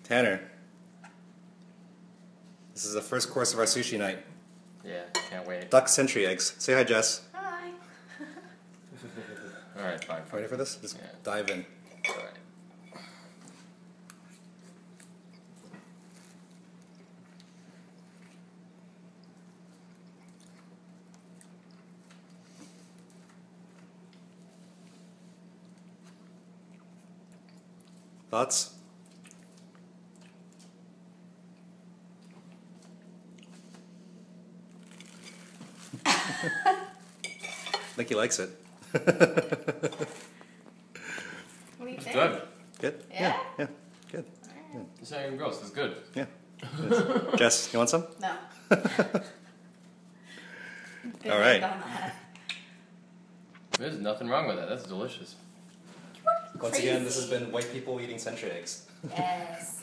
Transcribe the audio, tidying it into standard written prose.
Tanner, this is the first course of our sushi night. Yeah, can't wait. Duck century eggs. Say hi, Jess. Hi. Alright, fine. Ready for this? Just dive in. Alright. Thoughts? I think he likes it. What do you It's think? good. Good? Yeah? Yeah, good. It's not even gross, it's good. Yeah. Jess, you want some? No. Good All right. end on that. There's nothing wrong with that, that's delicious. Once again, this has been white people eating century eggs. Yes.